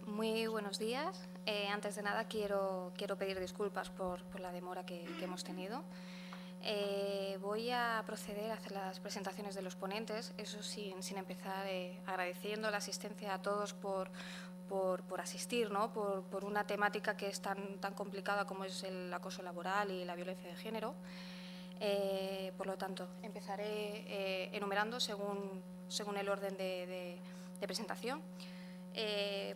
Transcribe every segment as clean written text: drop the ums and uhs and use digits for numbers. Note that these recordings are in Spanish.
Muy buenos días. Antes de nada quiero pedir disculpas por la demora que hemos tenido. Voy a proceder a hacer las presentaciones de los ponentes, eso sin empezar agradeciendo la asistencia a todos por asistir, ¿no? por una temática que es tan complicada como es el acoso laboral y la violencia de género. Por lo tanto, empezaré enumerando según el orden de presentación.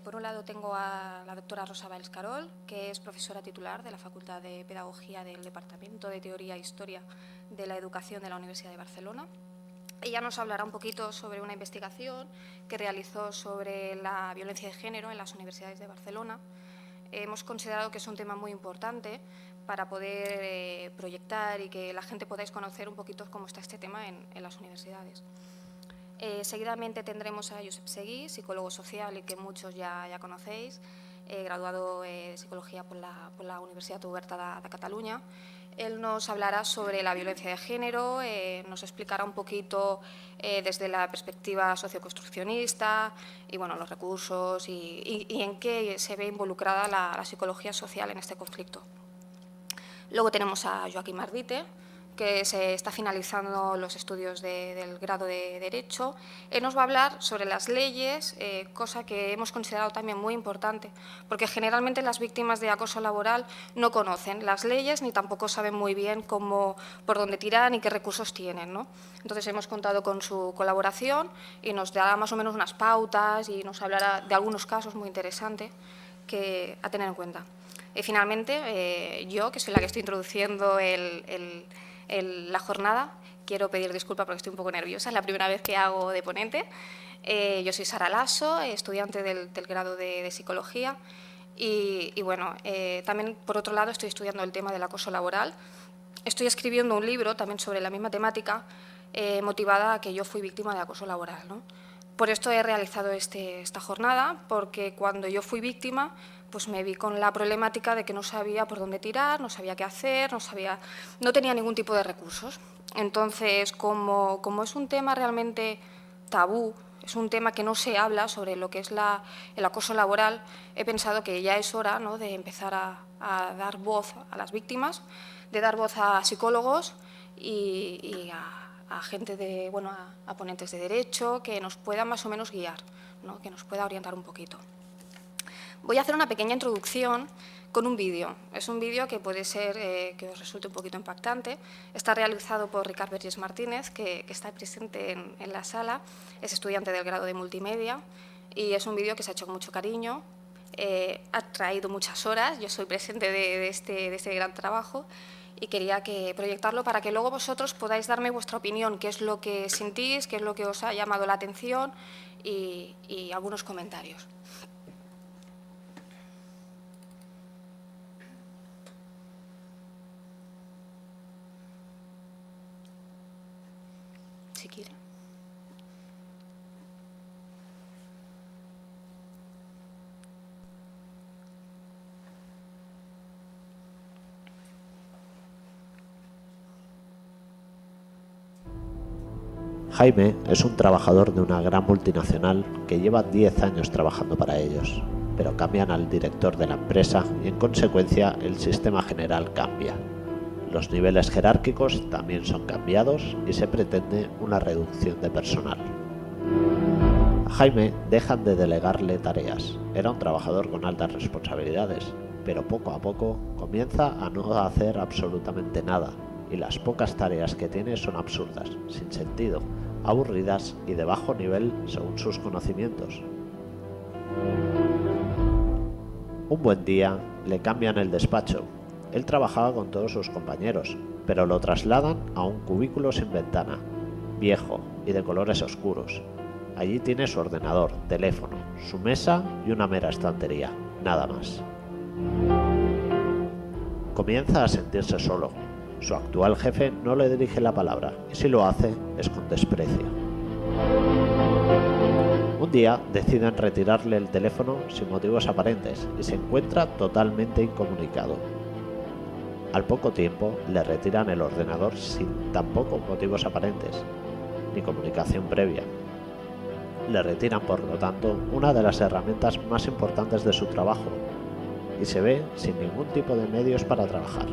Por un lado tengo a la doctora Rosa Valls Carol, que es profesora titular de la Facultad de Pedagogía del Departamento de Teoría e Historia de la Educación de la Universidad de Barcelona. Ella nos hablará un poquito sobre una investigación que realizó sobre la violencia de género en las universidades de Barcelona. Hemos considerado que es un tema muy importante para poder proyectar y que la gente podáis conocer un poquito cómo está este tema en las universidades. Seguidamente tendremos a Josep Seguí, psicólogo social y que muchos ya conocéis, graduado de Psicología por la Universitat Oberta de Catalunya. Él nos hablará sobre la violencia de género, nos explicará un poquito desde la perspectiva socioconstruccionista y bueno, los recursos y en qué se ve involucrada la psicología social en este conflicto. Luego tenemos a Joaquim Ardite, que se está finalizando los estudios del grado de Derecho. Él nos va a hablar sobre las leyes, cosa que hemos considerado también muy importante, porque generalmente las víctimas de acoso laboral no conocen las leyes ni tampoco saben muy bien por dónde tirar ni qué recursos tienen, ¿no? Entonces hemos contado con su colaboración y nos dará más o menos unas pautas y nos hablará de algunos casos muy interesantes a tener en cuenta. Y finalmente, yo, que soy la que estoy introduciendo la jornada, quiero pedir disculpas porque estoy un poco nerviosa, es la primera vez que hago de ponente. Yo soy Sara Lasso, estudiante del grado de Psicología y bueno, también por otro lado estoy estudiando el tema del acoso laboral. Estoy escribiendo un libro también sobre la misma temática, motivada a que yo fui víctima de acoso laboral, ¿no? Por esto he realizado esta jornada, porque cuando yo fui víctima, pues me vi con la problemática de que no sabía por dónde tirar, no sabía qué hacer, no tenía ningún tipo de recursos. Entonces, como es un tema realmente tabú, es un tema que no se habla sobre lo que es el acoso laboral, he pensado que ya es hora, ¿no?, de empezar a dar voz a las víctimas, de dar voz a psicólogos y a gente a ponentes de derecho que nos puedan más o menos guiar, ¿no?, que nos pueda orientar un poquito. Voy a hacer una pequeña introducción con un vídeo. Es un vídeo que puede ser que os resulte un poquito impactante. Está realizado por Ricard Vergés Martínez, que está presente en la sala. Es estudiante del grado de Multimedia y es un vídeo que se ha hecho con mucho cariño. Ha traído muchas horas. Yo soy presente de este gran trabajo y quería proyectarlo para que luego vosotros podáis darme vuestra opinión, qué es lo que sentís, qué es lo que os ha llamado la atención y algunos comentarios. Si quiere. Jaime es un trabajador de una gran multinacional que lleva 10 años trabajando para ellos, pero cambian al director de la empresa y en consecuencia el sistema general cambia. Los niveles jerárquicos también son cambiados y se pretende una reducción de personal. A Jaime dejan de delegarle tareas. Era un trabajador con altas responsabilidades, pero poco a poco comienza a no hacer absolutamente nada y las pocas tareas que tiene son absurdas, sin sentido, aburridas y de bajo nivel según sus conocimientos. Un buen día le cambian el despacho. Él trabajaba con todos sus compañeros, pero lo trasladan a un cubículo sin ventana, viejo y de colores oscuros. Allí tiene su ordenador, teléfono, su mesa y una mera estantería, nada más. Comienza a sentirse solo. Su actual jefe no le dirige la palabra y si lo hace es con desprecio. Un día deciden retirarle el teléfono sin motivos aparentes y se encuentra totalmente incomunicado. Al poco tiempo le retiran el ordenador sin tampoco motivos aparentes, ni comunicación previa. le retiran, por lo tanto, una de las herramientas más importantes de su trabajo y se ve sin ningún tipo de medios para trabajar.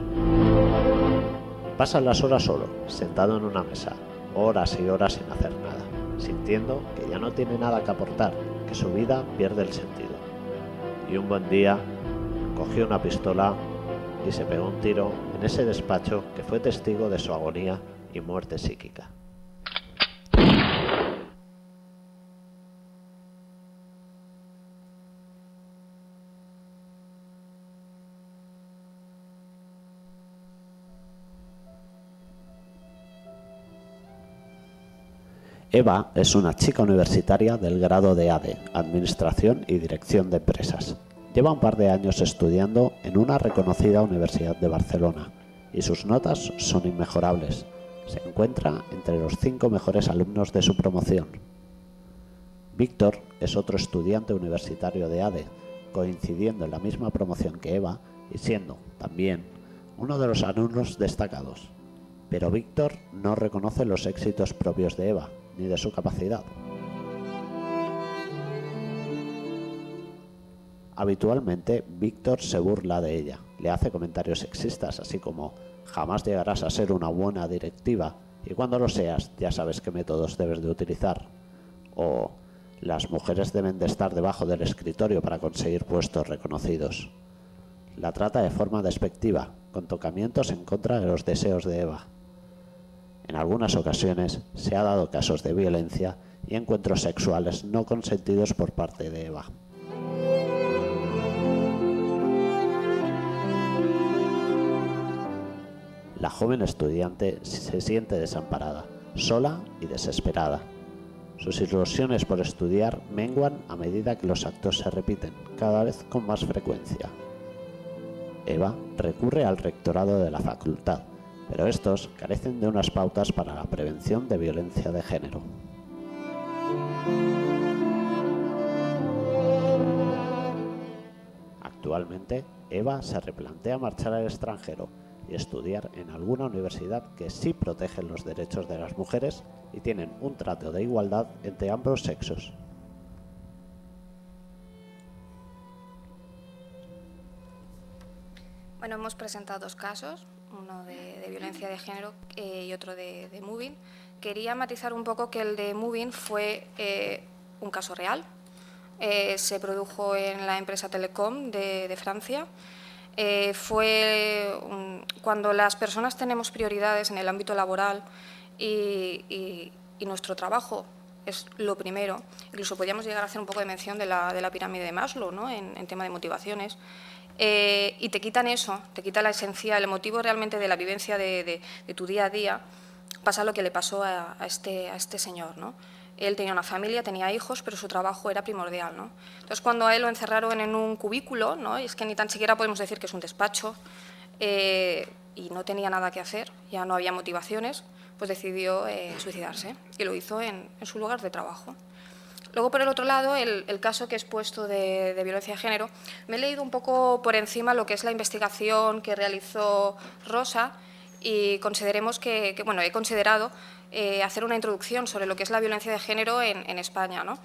Pasa las horas solo, sentado en una mesa, horas y horas sin hacer nada, sintiendo que ya no tiene nada que aportar, que su vida pierde el sentido. Y un buen día cogió una pistola y se pegó un tiro en ese despacho que fue testigo de su agonía y muerte psíquica. Eva es una chica universitaria del grado de ADE, Administración y Dirección de Empresas. Lleva un par de años estudiando en una reconocida universidad de Barcelona y sus notas son inmejorables. Se encuentra entre los 5 mejores alumnos de su promoción. Víctor es otro estudiante universitario de ADE, coincidiendo en la misma promoción que Eva y siendo, también, uno de los alumnos destacados. Pero Víctor no reconoce los éxitos propios de Eva, ni de su capacidad. Habitualmente, Víctor se burla de ella, le hace comentarios sexistas, así como «jamás llegarás a ser una buena directiva y cuando lo seas ya sabes qué métodos debes de utilizar» o «las mujeres deben de estar debajo del escritorio para conseguir puestos reconocidos». La trata de forma despectiva, con tocamientos en contra de los deseos de Eva. En algunas ocasiones se ha dado casos de violencia y encuentros sexuales no consentidos por parte de Eva. La joven estudiante se siente desamparada, sola y desesperada. Sus ilusiones por estudiar menguan a medida que los actos se repiten, cada vez con más frecuencia. Eva recurre al rectorado de la facultad, pero estos carecen de unas pautas para la prevención de violencia de género. Actualmente, Eva se replantea marchar al extranjero y estudiar en alguna universidad que sí protege los derechos de las mujeres y tienen un trato de igualdad entre ambos sexos. Bueno, hemos presentado 2 casos, uno de violencia de género y otro de moving. Quería matizar un poco que el de moving fue un caso real. Se produjo en la empresa Telecom de Francia. Cuando las personas tenemos prioridades en el ámbito laboral y nuestro trabajo es lo primero, incluso podríamos llegar a hacer un poco de mención de la pirámide de Maslow, ¿no? en tema de motivaciones. Y te quitan eso, te quita la esencia, el motivo realmente de la vivencia de tu día a día, pasa lo que le pasó a este señor, ¿no? Él tenía una familia, tenía hijos, pero su trabajo era primordial, ¿no? Entonces, cuando a él lo encerraron en un cubículo, ¿no? Es que ni tan siquiera podemos decir que es un despacho, y no tenía nada que hacer, ya no había motivaciones, pues decidió suicidarse y lo hizo en su lugar de trabajo. Luego, por el otro lado, el caso que he expuesto de violencia de género, me he leído un poco por encima lo que es la investigación que realizó Rosa y consideremos bueno, he considerado hacer una introducción sobre lo que es la violencia de género en España, ¿no?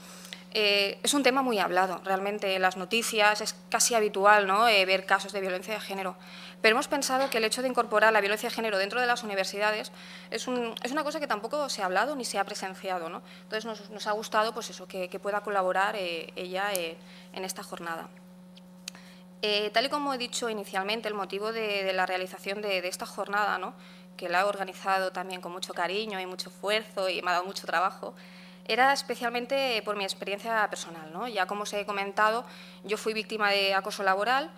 Es un tema muy hablado, realmente en las noticias es casi habitual, ¿no? Ver casos de violencia de género, pero hemos pensado que el hecho de incorporar la violencia de género dentro de las universidades es una cosa que tampoco se ha hablado ni se ha presenciado, ¿no? Entonces nos ha gustado pues eso, que pueda colaborar ella en esta jornada. Tal y como he dicho inicialmente, el motivo de la realización de esta jornada, ¿no? Que la he organizado también con mucho cariño y mucho esfuerzo y me ha dado mucho trabajo, era especialmente por mi experiencia personal, ¿no? Ya como os he comentado, yo fui víctima de acoso laboral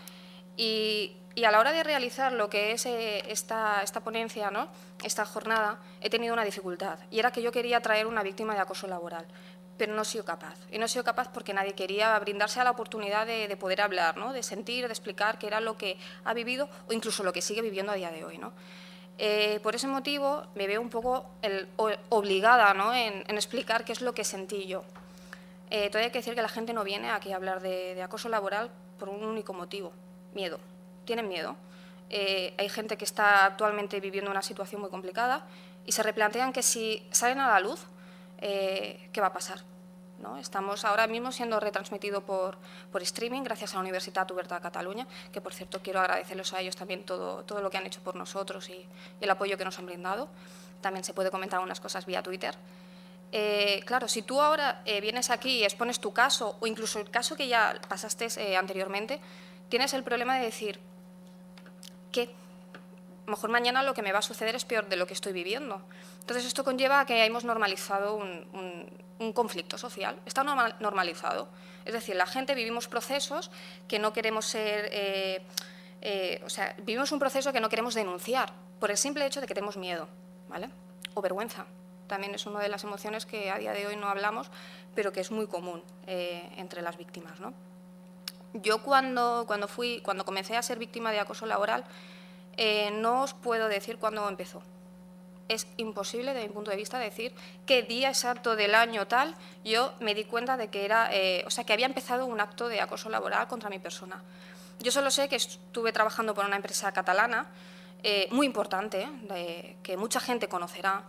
y a la hora de realizar lo que es esta ponencia, ¿no? Esta jornada, he tenido una dificultad y era que yo quería traer una víctima de acoso laboral, pero no he sido capaz. Y no he sido capaz porque nadie quería brindarse a la oportunidad de poder hablar, ¿no? De sentir, de explicar qué era lo que ha vivido o incluso lo que sigue viviendo a día de hoy, ¿no? Por ese motivo me veo un poco obligada, ¿no? en explicar qué es lo que sentí yo. Todavía hay que decir que la gente no viene aquí a hablar de acoso laboral por un único motivo, miedo. Tienen miedo. Hay gente que está actualmente viviendo una situación muy complicada y se replantean que si salen a la luz, ¿qué va a pasar? ¿no? Estamos ahora mismo siendo retransmitido por streaming gracias a la Universitat Oberta de Cataluña, que por cierto quiero agradecerles a ellos también todo lo que han hecho por nosotros y el apoyo que nos han brindado. También se puede comentar unas cosas vía Twitter. Claro, si tú ahora vienes aquí y expones tu caso, o incluso el caso que ya pasaste anteriormente, tienes el problema de decir que a lo mejor mañana lo que me va a suceder es peor de lo que estoy viviendo. Entonces esto conlleva a que hemos normalizado un conflicto social. Está normalizado. Es decir, la gente vivimos procesos que no queremos ser... o sea, vivimos un proceso que no queremos denunciar por el simple hecho de que tenemos miedo, ¿vale? O vergüenza. También es una de las emociones que a día de hoy no hablamos, pero que es muy común entre las víctimas, ¿no? Yo cuando comencé a ser víctima de acoso laboral, no os puedo decir cuándo empezó. Es imposible, desde mi punto de vista, decir qué día exacto del año tal yo me di cuenta de que que había empezado un acto de acoso laboral contra mi persona. Yo solo sé que estuve trabajando por una empresa catalana muy importante, que mucha gente conocerá,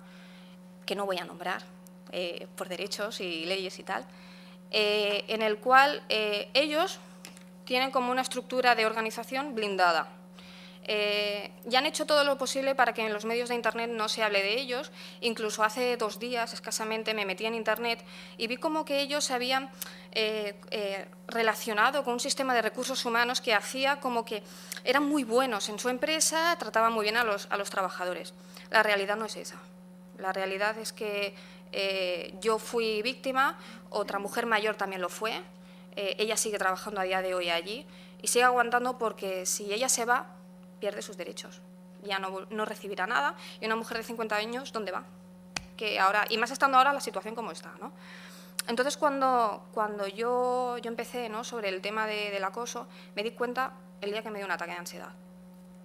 que no voy a nombrar, por derechos y leyes y tal, en el cual ellos tienen como una estructura de organización blindada. Ya han hecho todo lo posible para que en los medios de Internet no se hable de ellos. Incluso hace 2 días, escasamente, me metí en Internet y vi como que ellos se habían relacionado con un sistema de recursos humanos que hacía como que eran muy buenos en su empresa, trataban muy bien a los trabajadores. La realidad no es esa. La realidad es que yo fui víctima, otra mujer mayor también lo fue, ella sigue trabajando a día de hoy allí y sigue aguantando porque si ella se va, pierde sus derechos, ya no recibirá nada. Y una mujer de 50 años, ¿dónde va? Que ahora, y más estando ahora la situación como está, ¿no? Entonces, cuando yo empecé, ¿no?, sobre el tema del acoso, me di cuenta el día que me dio un ataque de ansiedad.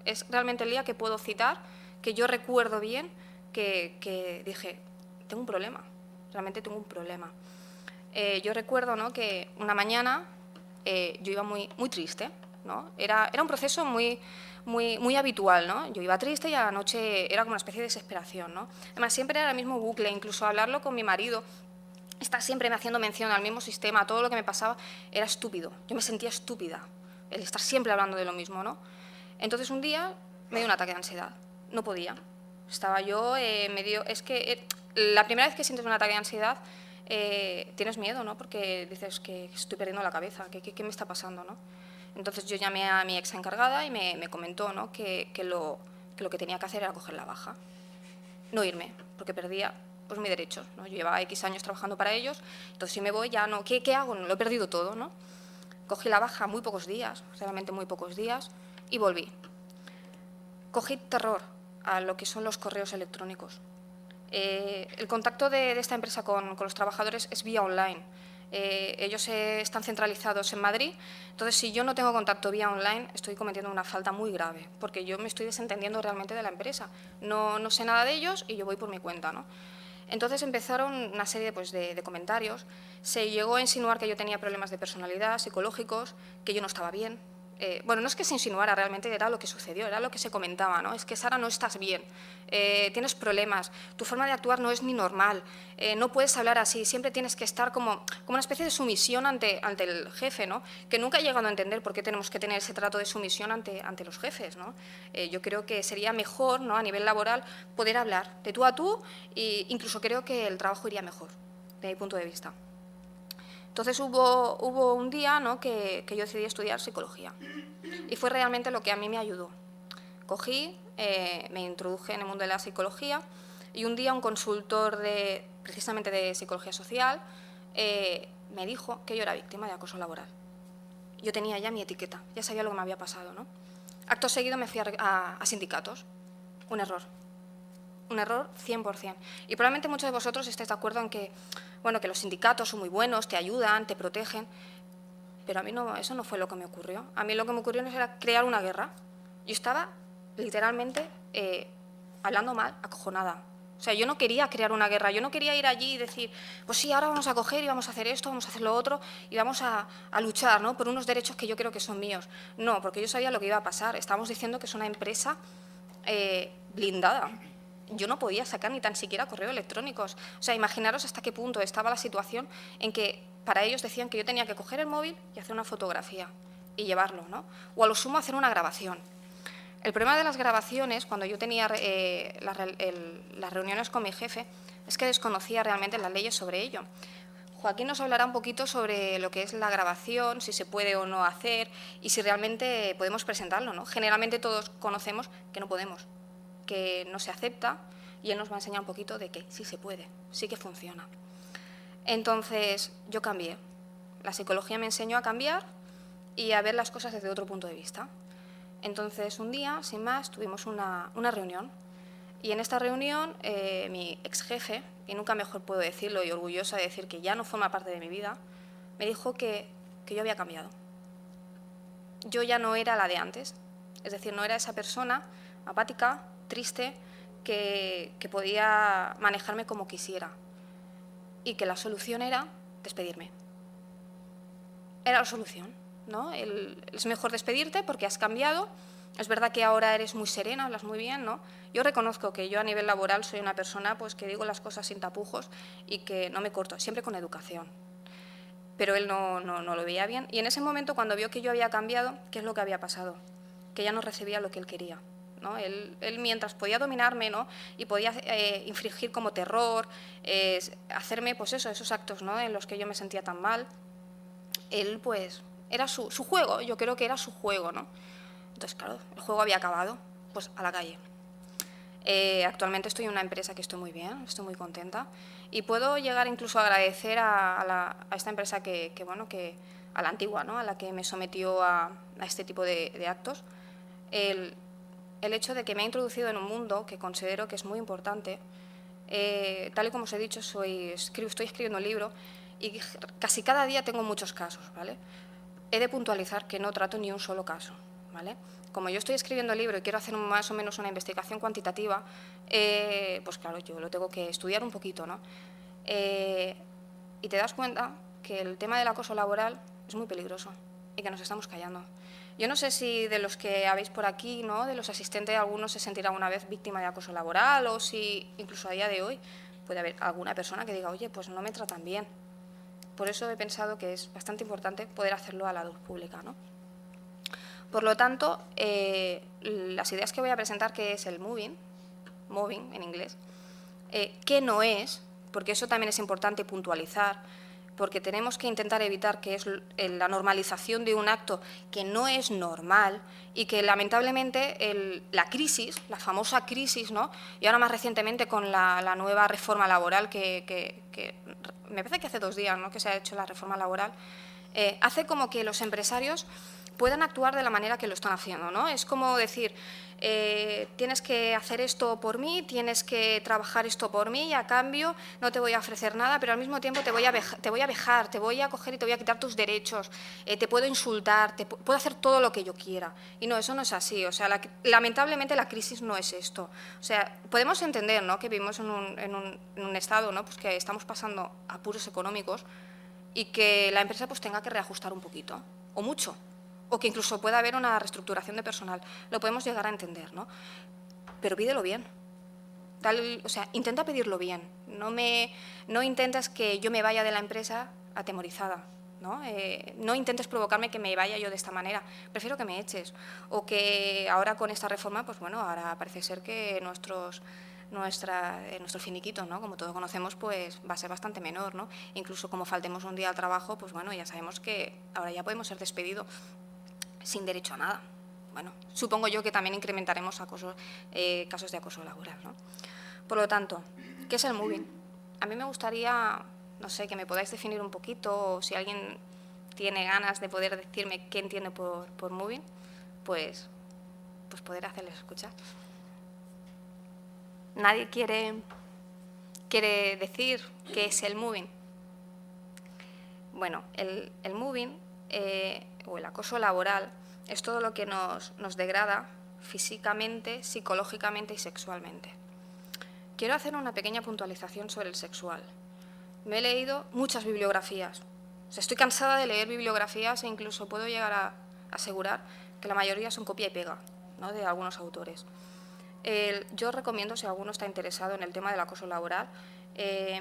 Es realmente el día que puedo citar, que yo recuerdo bien, que dije, tengo un problema, realmente tengo un problema. Yo recuerdo, ¿no?, que una mañana yo iba muy triste, ¿no? Era un proceso muy habitual, ¿no? Yo iba triste y a la noche era como una especie de desesperación, ¿no? Además, siempre era el mismo bucle, incluso hablarlo con mi marido, está siempre me haciendo mención al mismo sistema, todo lo que me pasaba era estúpido. Yo me sentía estúpida, el estar siempre hablando de lo mismo, ¿no? Entonces, un día me dio un ataque de ansiedad, no podía. Estaba yo es que la primera vez que sientes un ataque de ansiedad tienes miedo, ¿no? Porque dices que estoy perdiendo la cabeza, ¿qué me está pasando, ¿no? Entonces yo llamé a mi ex encargada y me comentó, ¿no?, que lo que tenía que hacer era coger la baja, no irme, porque perdía pues mi derecho, ¿no? Yo llevaba X años trabajando para ellos, entonces si me voy ya no, ¿qué hago? Lo he perdido todo, ¿no? Cogí la baja muy pocos días, realmente muy pocos días, y volví. Cogí terror a lo que son los correos electrónicos. El contacto de esta empresa con los trabajadores es vía online. Ellos están centralizados en Madrid, entonces si yo no tengo contacto vía online estoy cometiendo una falta muy grave, porque yo me estoy desentendiendo realmente de la empresa. No sé nada de ellos y yo voy por mi cuenta, ¿no? Entonces empezaron una serie pues, de comentarios. Se llegó a insinuar que yo tenía problemas de personalidad, psicológicos, que yo no estaba bien. Bueno, no es que se insinuara, realmente era lo que sucedió, era lo que se comentaba, ¿no? Es que, Sara, no estás bien, tienes problemas, tu forma de actuar no es ni normal, no puedes hablar así, siempre tienes que estar como una especie de sumisión ante el jefe, ¿no? Que nunca he llegado a entender por qué tenemos que tener ese trato de sumisión ante los jefes, ¿no? Yo creo que sería mejor, ¿no?, a nivel laboral, poder hablar de tú a tú e incluso creo que el trabajo iría mejor, desde mi punto de vista. Entonces hubo un día, ¿no?, que yo decidí estudiar psicología y fue realmente lo que a mí me ayudó. Cogí, me introduje en el mundo de la psicología y un día un consultor precisamente de psicología social me dijo que yo era víctima de acoso laboral. Yo tenía ya mi etiqueta, ya sabía lo que me había pasado, ¿no? Acto seguido me fui a sindicatos. Un error 100%. Y probablemente muchos de vosotros estéis de acuerdo en que, bueno, que los sindicatos son muy buenos, te ayudan, te protegen, pero a mí no, eso no fue lo que me ocurrió. A mí lo que me ocurrió era crear una guerra. Yo estaba literalmente hablando mal, acojonada. O sea, yo no quería crear una guerra, yo no quería ir allí y decir, pues sí, ahora vamos a coger y vamos a hacer esto, vamos a hacer lo otro y vamos a luchar, ¿no?, por unos derechos que yo creo que son míos. No, porque yo sabía lo que iba a pasar. Estábamos diciendo que es una empresa blindada. yo no podía sacar ni tan siquiera correos electrónicos. O sea, imaginaros hasta qué punto estaba la situación en que para ellos decían que yo tenía que coger el móvil y hacer una fotografía y llevarlo, ¿no? O a lo sumo hacer una grabación. El problema de las grabaciones, cuando yo tenía las reuniones con mi jefe, es que desconocía realmente las leyes sobre ello. Joaquín nos hablará un poquito sobre lo que es la grabación, si se puede o no hacer y si realmente podemos presentarlo, ¿no? Generalmente todos conocemos que no podemos, que no se acepta, y él nos va a enseñar un poquito de que sí se puede, sí que funciona. Entonces, yo cambié. La psicología me enseñó a cambiar y a ver las cosas desde otro punto de vista. Entonces, un día, sin más, tuvimos una reunión. Y en esta reunión, mi ex jefe, y nunca mejor puedo decirlo y orgullosa de decir que ya no forma parte de mi vida, me dijo que yo había cambiado. Yo ya no era la de antes. Es decir, no era esa persona apática, triste, que podía manejarme como quisiera. Y que la solución era despedirme. Era la solución, ¿no? Es mejor despedirte porque has cambiado. Es verdad que ahora eres muy serena, hablas muy bien, ¿no? Yo reconozco que yo a nivel laboral soy una persona pues, que digo las cosas sin tapujos y que no me corto, siempre con educación. Pero él no lo veía bien. Y en ese momento, cuando vio que yo había cambiado, ¿qué es lo que había pasado? Que ya no recibía lo que él quería, ¿no? Él mientras podía dominarme, ¿no? Y podía infringir como terror, hacerme pues eso, esos actos, ¿no? En los que yo me sentía tan mal, él pues era su juego, yo creo que era su juego, ¿no? Entonces, claro, el juego había acabado, pues a la calle. Actualmente estoy en una empresa que estoy muy bien, estoy muy contenta y puedo llegar incluso a agradecer a esta empresa a la antigua, ¿no? A la que me sometió a este tipo de actos, el hecho de que me ha introducido en un mundo que considero que es muy importante. Tal y como os he dicho, estoy escribiendo un libro y casi cada día tengo muchos casos, ¿vale? He de puntualizar que no trato ni un solo caso, ¿vale? Como yo estoy escribiendo el libro y quiero hacer más o menos una investigación cuantitativa, pues claro, yo lo tengo que estudiar un poquito, ¿no? Y te das cuenta que el tema del acoso laboral es muy peligroso y que nos estamos callando. Yo no sé si de los que habéis por aquí, ¿no? De los asistentes, algunos se sentirá una vez víctima de acoso laboral o si incluso a día de hoy puede haber alguna persona que diga, oye, pues no me tratan bien. Por eso he pensado que es bastante importante poder hacerlo a la luz pública, ¿no? Por lo tanto, las ideas que voy a presentar, que es el moving en inglés, ¿qué no es? Porque eso también es importante puntualizar, porque tenemos que intentar evitar que es la normalización de un acto que no es normal y que lamentablemente la crisis, la famosa crisis, ¿no? Y ahora más recientemente con la nueva reforma laboral que me parece que hace 2 días, ¿no? Que se ha hecho la reforma laboral, hace como que los empresarios puedan actuar de la manera que lo están haciendo, ¿no? Es como decir, tienes que hacer esto por mí, tienes que trabajar esto por mí y a cambio no te voy a ofrecer nada, pero al mismo tiempo te voy a vejar, te voy a coger y te voy a quitar tus derechos, te puedo insultar, puedo hacer todo lo que yo quiera. Y no, eso no es así. O sea, lamentablemente la crisis no es esto. O sea, podemos entender, ¿no? Que vivimos en un estado, ¿no? Pues que estamos pasando apuros económicos y que la empresa pues tenga que reajustar un poquito o mucho, o que incluso pueda haber una reestructuración de personal. Lo podemos llegar a entender, ¿no? Pero pídelo bien. O sea, intenta pedirlo bien. No intentes que yo me vaya de la empresa atemorizada, ¿no? No intentes provocarme que me vaya yo de esta manera. Prefiero que me eches. O que ahora con esta reforma, pues bueno, ahora parece ser que nuestro finiquito, ¿no? Como todos conocemos, pues va a ser bastante menor, ¿no? Incluso como faltemos un día al trabajo, pues bueno, ya sabemos que ahora ya podemos ser despedidos sin derecho a nada. Bueno, supongo yo que también incrementaremos casos de acoso laboral, ¿no? Por lo tanto, ¿qué es el moving? A mí me gustaría, no sé, que me podáis definir un poquito, o si alguien tiene ganas de poder decirme qué entiende por moving, pues poder hacerles escuchar. ¿Nadie quiere decir qué es el moving? Bueno, el moving o el acoso laboral es todo lo que nos degrada físicamente, psicológicamente y sexualmente. Quiero hacer una pequeña puntualización sobre el sexual. Me he leído muchas bibliografías. O sea, estoy cansada de leer bibliografías e incluso puedo llegar a asegurar que la mayoría son copia y pega, ¿no? De algunos autores. Yo recomiendo, si alguno está interesado en el tema del acoso laboral,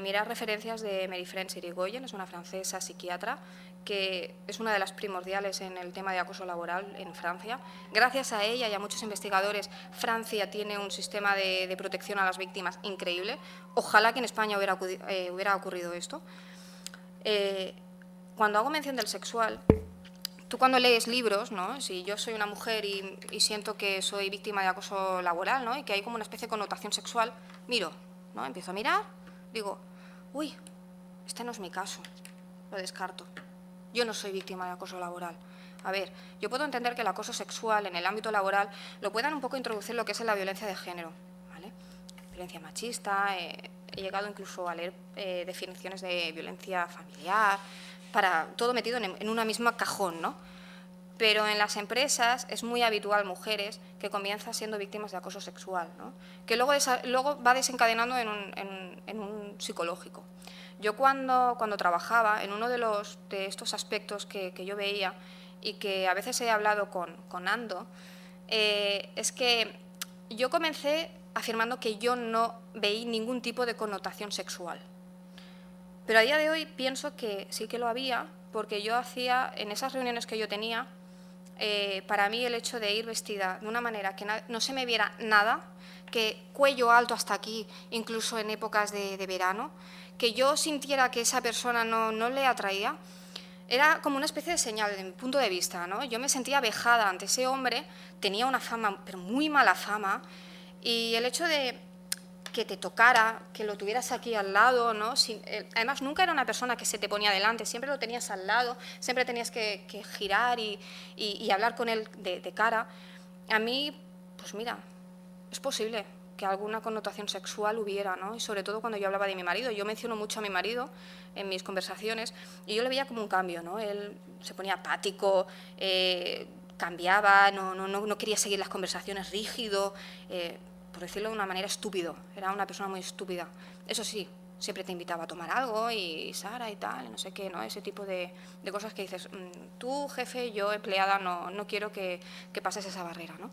mirar referencias de Marie-France Irigoyen, es una francesa psiquiatra, que es una de las primordiales en el tema de acoso laboral en Francia. Gracias a ella y a muchos investigadores, Francia tiene un sistema de protección a las víctimas increíble. Ojalá que en España hubiera ocurrido esto. Cuando hago mención del sexual, tú cuando lees libros, ¿no? Si yo soy una mujer y siento que soy víctima de acoso laboral, ¿no? Y que hay como una especie de connotación sexual, miro, ¿no? Empiezo a mirar, digo, uy, este no es mi caso, lo descarto. Yo no soy víctima de acoso laboral. A ver, yo puedo entender que el acoso sexual en el ámbito laboral lo puedan un poco introducir lo que es la violencia de género, ¿vale? Violencia machista, he llegado incluso a leer definiciones de violencia familiar, para todo metido en una misma cajón, ¿no? Pero en las empresas es muy habitual mujeres que comienzan siendo víctimas de acoso sexual, ¿no? Que luego va desencadenando en un psicológico. Yo cuando trabajaba, en uno de estos aspectos que yo veía y que a veces he hablado con Ando, es que yo comencé afirmando que yo no veía ningún tipo de connotación sexual. Pero a día de hoy pienso que sí que lo había, porque yo hacía, en esas reuniones que yo tenía, para mí el hecho de ir vestida de una manera que no se me viera nada, que cuello alto hasta aquí, incluso en épocas de verano, que yo sintiera que esa persona no le atraía, era como una especie de señal desde mi punto de vista, ¿no? Yo me sentía vejada ante ese hombre, tenía una fama, pero muy mala fama, y el hecho de que te tocara, que lo tuvieras aquí al lado, ¿no? Además, nunca era una persona que se te ponía delante, siempre lo tenías al lado, siempre tenías que girar y hablar con él de cara. A mí, pues mira, es posible que alguna connotación sexual hubiera, ¿no? Y sobre todo cuando yo hablaba de mi marido. Yo menciono mucho a mi marido en mis conversaciones y yo le veía como un cambio, ¿no? Él se ponía apático, cambiaba, no quería seguir las conversaciones, rígido, por decirlo de una manera, estúpido. Era una persona muy estúpida. Eso sí, siempre te invitaba a tomar algo y Sara y tal, y no sé qué, ¿no? Ese tipo de cosas que dices, tú, jefe, yo, empleada, no quiero que pases esa barrera, ¿no?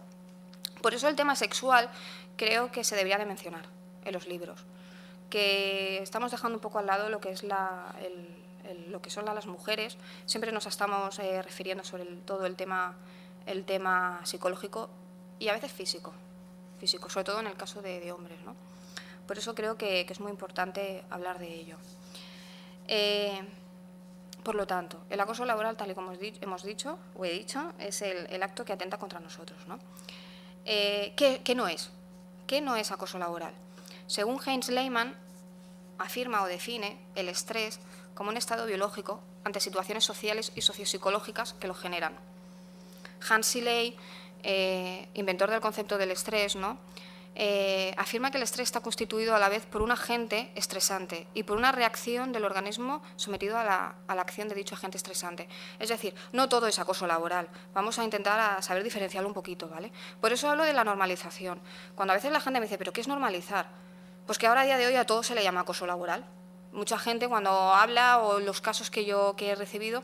Por eso el tema sexual creo que se debería de mencionar en los libros, que estamos dejando un poco al lado lo que es lo que son las mujeres. Siempre nos estamos refiriendo sobre todo el tema psicológico y a veces físico, sobre todo en el caso de hombres, ¿no? Por eso creo que es muy importante hablar de ello. Por lo tanto, el acoso laboral, tal y como hemos dicho, o he dicho, es el acto que atenta contra nosotros, ¿no? ¿Qué no es? ¿Qué no es acoso laboral? Según Heinz Lehmann, afirma o define el estrés como un estado biológico ante situaciones sociales y sociopsicológicas que lo generan. Hans Selye, inventor del concepto del estrés, ¿no? Afirma que el estrés está constituido a la vez por un agente estresante y por una reacción del organismo sometido a la acción de dicho agente estresante. Es decir, no todo es acoso laboral. Vamos a intentar saber diferenciarlo un poquito, ¿vale? Por eso hablo de la normalización. Cuando a veces la gente me dice, ¿pero qué es normalizar? Pues que ahora a día de hoy a todo se le llama acoso laboral. Mucha gente cuando habla, o los casos que he recibido,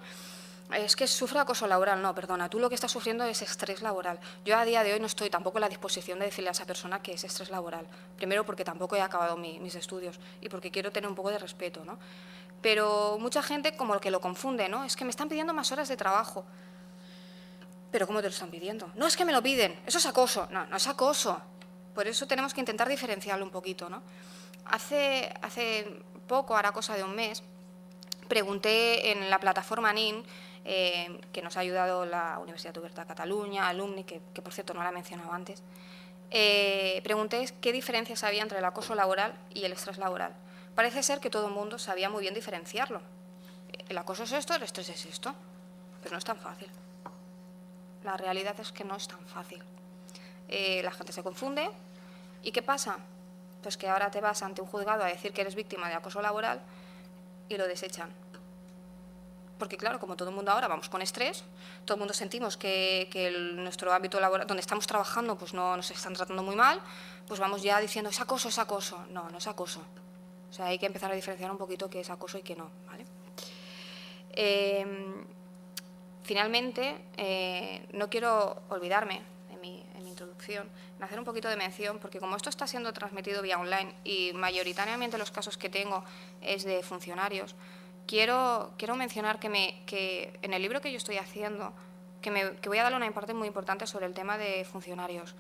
es que sufre acoso laboral. No, perdona, tú lo que estás sufriendo es estrés laboral. Yo a día de hoy no estoy tampoco en la disposición de decirle a esa persona que es estrés laboral. Primero porque tampoco he acabado mis estudios y porque quiero tener un poco de respeto, ¿no? Pero mucha gente como que lo confunde, ¿no? Es que me están pidiendo más horas de trabajo. ¿Pero cómo te lo están pidiendo? No, es que me lo piden, eso es acoso. No, no es acoso. Por eso tenemos que intentar diferenciarlo un poquito, ¿no? Hace poco, hará cosa de un mes, pregunté en la plataforma NIN, que nos ha ayudado la Universitat Oberta de Cataluña, Alumni, que por cierto no la he mencionado antes, pregunté qué diferencias había entre el acoso laboral y el estrés laboral. Parece ser que todo el mundo sabía muy bien diferenciarlo. El acoso es esto, el estrés es esto, pero no es tan fácil. La realidad es que no es tan fácil. La gente se confunde. ¿Y qué pasa? Pues que ahora te vas ante un juzgado a decir que eres víctima de acoso laboral y lo desechan. Porque claro, como todo el mundo ahora vamos con estrés, todo el mundo sentimos que nuestro ámbito laboral, donde estamos trabajando, pues no nos están tratando muy mal, pues vamos ya diciendo, es acoso, es acoso. No, no es acoso. O sea, hay que empezar a diferenciar un poquito qué es acoso y qué no, ¿vale? Finalmente, no quiero olvidarme, en mi introducción, hacer un poquito de mención, porque como esto está siendo transmitido vía online y mayoritariamente los casos que tengo es de funcionarios, quiero mencionar que en el libro que yo estoy haciendo, que voy a darle una parte muy importante sobre el tema de funcionarios.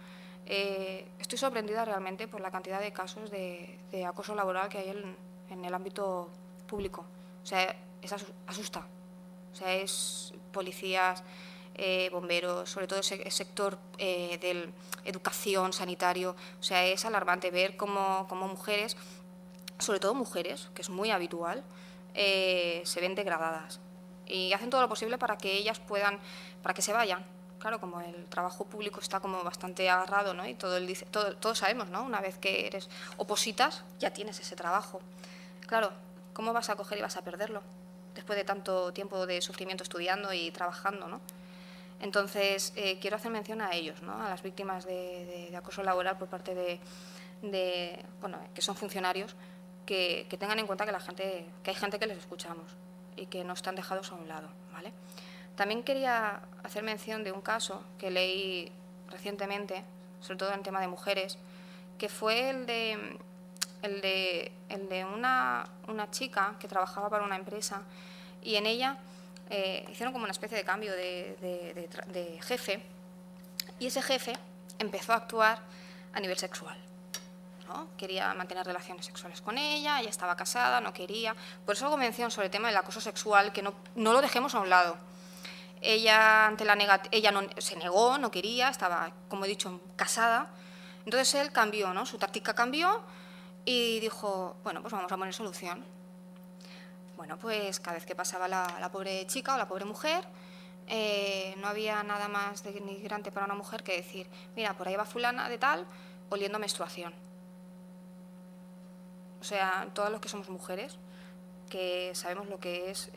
Estoy sorprendida realmente por la cantidad de casos de acoso laboral que hay en el ámbito público. O sea, asusta. O sea, es policías, bomberos, sobre todo ese sector de educación, sanitario. O sea, es alarmante ver cómo mujeres, sobre todo mujeres, que es muy habitual, se ven degradadas. Y hacen todo lo posible para que ellas puedan, para que se vayan. Claro, como el trabajo público está como bastante agarrado, ¿no? Y todos sabemos, ¿no? Una vez que eres opositas, ya tienes ese trabajo. Claro, ¿cómo vas a coger y vas a perderlo? Después de tanto tiempo de sufrimiento estudiando y trabajando, ¿no? Entonces, quiero hacer mención a ellos, ¿no? A las víctimas de acoso laboral por parte bueno, que son funcionarios, que tengan en cuenta que hay gente que les escuchamos y que no están dejados a un lado, ¿vale? También quería hacer mención de un caso que leí recientemente, sobre todo en el tema de mujeres, que fue el de una chica que trabajaba para una empresa y en ella hicieron como una especie de cambio de jefe, y ese jefe empezó a actuar a nivel sexual, ¿no? Quería mantener relaciones sexuales con ella estaba casada, no quería. Por eso hago mención sobre el tema del acoso sexual, que no lo dejemos a un lado. Ella se negó, no quería, estaba, como he dicho, casada. Entonces él cambió, ¿no? Su táctica cambió y dijo, bueno, pues vamos a poner solución. Bueno, pues cada vez que pasaba la pobre chica o la pobre mujer, no había nada más denigrante para una mujer que decir, mira, por ahí va fulana de tal, oliendo menstruación. O sea, todos los que somos mujeres, que sabemos lo que es,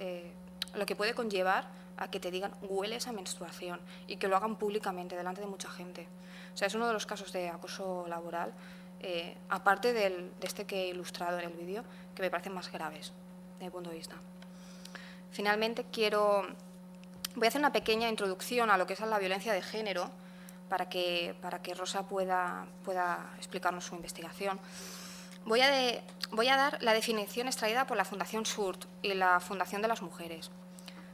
lo que puede conllevar a que te digan hueles a menstruación y que lo hagan públicamente, delante de mucha gente. O sea, es uno de los casos de acoso laboral, aparte de este que he ilustrado en el vídeo, que me parecen más graves, desde mi punto de vista. Finalmente, voy a hacer una pequeña introducción a lo que es la violencia de género, para que Rosa pueda explicarnos su investigación. Voy a dar la definición extraída por la Fundación SURT y la Fundación de las Mujeres.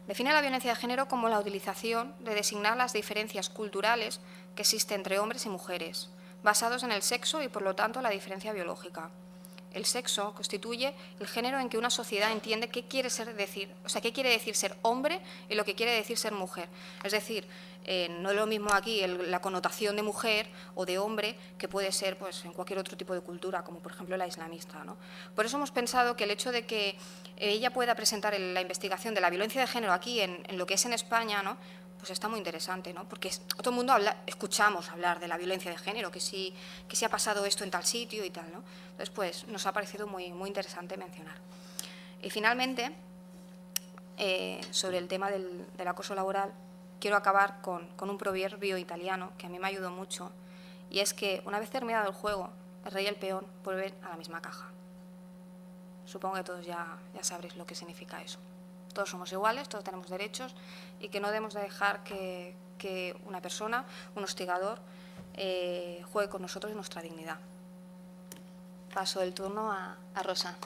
Define la violencia de género como la utilización de designar las diferencias culturales que existen entre hombres y mujeres, basados en el sexo y, por lo tanto, la diferencia biológica. El sexo constituye el género en que una sociedad entiende qué quiere decir ser hombre y lo que quiere decir ser mujer. Es decir, no es lo mismo aquí la connotación de mujer o de hombre que puede ser pues, en cualquier otro tipo de cultura, como por ejemplo la islamista, ¿no? Por eso hemos pensado que el hecho de que ella pueda presentar la investigación de la violencia de género aquí en lo que es en España, ¿no? Pues está muy interesante, ¿no? Porque todo el mundo escuchamos hablar de la violencia de género, que sí ha pasado esto en tal sitio y tal, ¿no? Entonces, pues nos ha parecido muy, muy interesante mencionar. Y finalmente, sobre el tema del acoso laboral, quiero acabar con un proverbio italiano que a mí me ayudó mucho, y es que una vez terminado el juego, el rey y el peón vuelven a la misma caja. Supongo que todos ya sabréis lo que significa eso. Todos somos iguales, todos tenemos derechos y que no debemos de dejar que una persona, un hostigador, juegue con nosotros y nuestra dignidad. Paso el turno a Rosa.